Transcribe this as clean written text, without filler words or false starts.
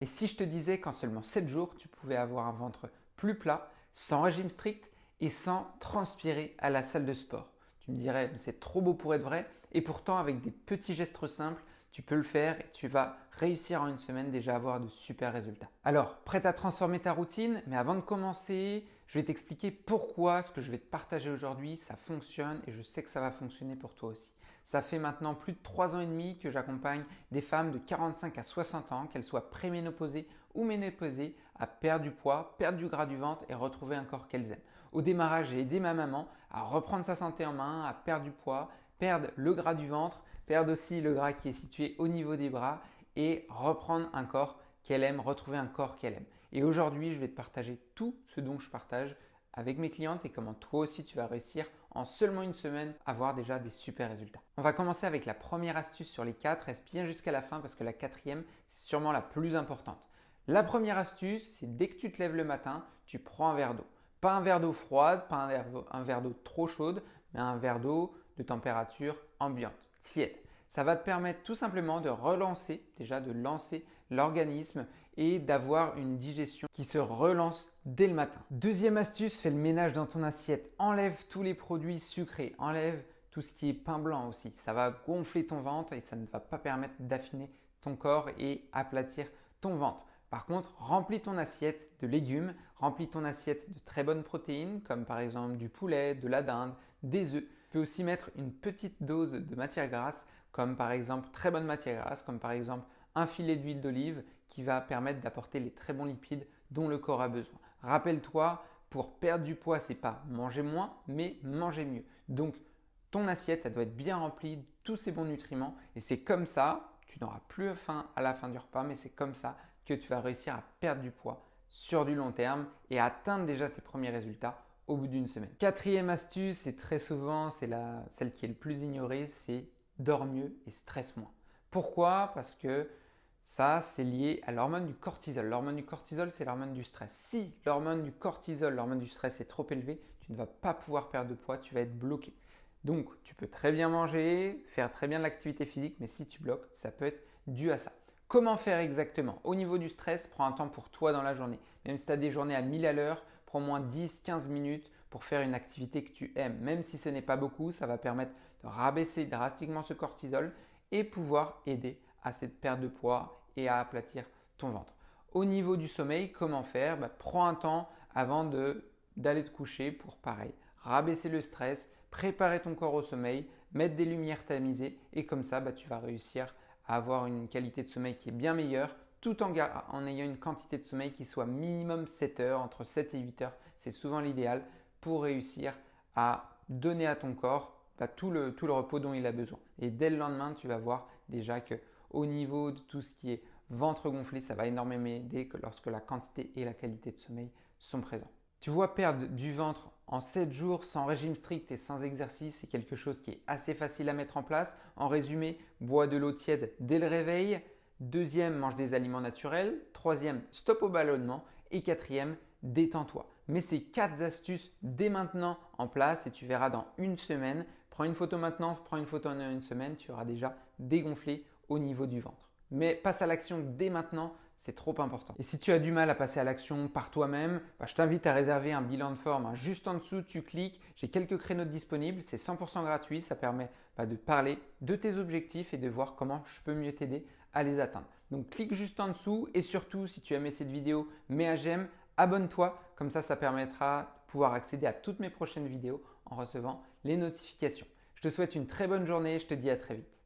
Et si je te disais qu'en seulement 7 jours, tu pouvais avoir un ventre plus plat, sans régime strict et sans transpirer à la salle de sport? Tu me dirais, c'est trop beau pour être vrai. Et pourtant, avec des petits gestes simples, tu peux le faire et tu vas réussir en une semaine déjà à avoir de super résultats. Alors, prête à transformer ta routine? Mais avant de commencer, je vais t'expliquer pourquoi ce que je vais te partager aujourd'hui, ça fonctionne et je sais que ça va fonctionner pour toi aussi. Ça fait maintenant plus de 3 ans et demi que j'accompagne des femmes de 45 à 60 ans, qu'elles soient préménopausées ou ménopausées, à perdre du poids, perdre du gras du ventre et retrouver un corps qu'elles aiment. Au démarrage, j'ai aidé ma maman à reprendre sa santé en main, à perdre du poids, perdre le gras du ventre, perdre aussi le gras qui est situé au niveau des bras et reprendre un corps qu'elle aime, retrouver un corps qu'elle aime. Et aujourd'hui, je vais te partager tout ce dont je partage avec mes clientes et comment toi aussi tu vas réussir en seulement une semaine à avoir déjà des super résultats. On va commencer avec la première astuce sur les 4. Reste bien jusqu'à la fin parce que la quatrième, c'est sûrement la plus importante. La première astuce, c'est dès que tu te lèves le matin, tu prends un verre d'eau. Pas un verre d'eau froide, pas un verre d'eau trop chaude, mais un verre d'eau de température ambiante, tiède. Ça va te permettre tout simplement de relancer, déjà de lancer l'organisme et d'avoir une digestion qui se relance dès le matin. Deuxième astuce, fais le ménage dans ton assiette. Enlève tous les produits sucrés, enlève tout ce qui est pain blanc aussi. Ça va gonfler ton ventre et ça ne va pas permettre d'affiner ton corps et aplatir ton ventre. Par contre, remplis ton assiette de légumes, remplis ton assiette de très bonnes protéines comme par exemple du poulet, de la dinde, des œufs. Tu peux aussi mettre une petite dose de matière grasse comme par exemple très bonne matière grasse comme par exemple un filet d'huile d'olive qui va permettre d'apporter les très bons lipides dont le corps a besoin. Rappelle-toi, pour perdre du poids, c'est pas manger moins, mais manger mieux. Donc, ton assiette, elle doit être bien remplie de tous ces bons nutriments et c'est comme ça, tu n'auras plus faim à la fin du repas, mais c'est comme ça que tu vas réussir à perdre du poids sur du long terme et à atteindre déjà tes premiers résultats au bout d'une semaine. Quatrième astuce, et très souvent c'est celle qui est le plus ignorée, c'est dors mieux et stresse moins. Pourquoi? Parce que ça, c'est lié à l'hormone du cortisol. L'hormone du cortisol, c'est l'hormone du stress. Si l'hormone du cortisol, l'hormone du stress est trop élevée, tu ne vas pas pouvoir perdre de poids, tu vas être bloqué. Donc, tu peux très bien manger, faire très bien de l'activité physique, mais si tu bloques, ça peut être dû à ça. Comment faire exactement? Au niveau du stress, prends un temps pour toi dans la journée. Même si tu as des journées à 1000 à l'heure, prends au moins 10-15 minutes pour faire une activité que tu aimes. Même si ce n'est pas beaucoup, ça va permettre de rabaisser drastiquement ce cortisol et pouvoir aider à cette perte de poids et à aplatir ton ventre. Au niveau du sommeil, comment faire? Prends un temps avant d'aller te coucher pour pareil, rabaisser le stress, préparer ton corps au sommeil, mettre des lumières tamisées et comme ça, tu vas réussir à avoir une qualité de sommeil qui est bien meilleure tout en ayant une quantité de sommeil qui soit minimum 7 heures, entre 7 et 8 heures. C'est souvent l'idéal pour réussir à donner à ton corps tout le repos dont il a besoin. Et dès le lendemain, tu vas voir déjà que au niveau de tout ce qui est ventre gonflé, ça va énormément aider lorsque la quantité et la qualité de sommeil sont présents. Tu vois, perdre du ventre en 7 jours sans régime strict et sans exercice, c'est quelque chose qui est assez facile à mettre en place. En résumé, bois de l'eau tiède dès le réveil. Deuxième, mange des aliments naturels. Troisième, stop au ballonnement. Et quatrième, détends-toi. Mets ces 4 astuces dès maintenant en place et tu verras dans une semaine. Prends une photo maintenant, prends une photo en une semaine, tu auras déjà dégonflé au niveau du ventre. Mais passe à l'action dès maintenant, c'est trop important. Et si tu as du mal à passer à l'action par toi-même, je t'invite à réserver un bilan de forme. Juste en dessous, tu cliques, j'ai quelques créneaux disponibles, c'est 100% gratuit, ça permet de parler de tes objectifs et de voir comment je peux mieux t'aider à les atteindre. Donc clique juste en dessous et surtout, si tu as aimé cette vidéo, mets un j'aime, abonne-toi, comme ça permettra de pouvoir accéder à toutes mes prochaines vidéos en recevant les notifications. Je te souhaite une très bonne journée, je te dis à très vite.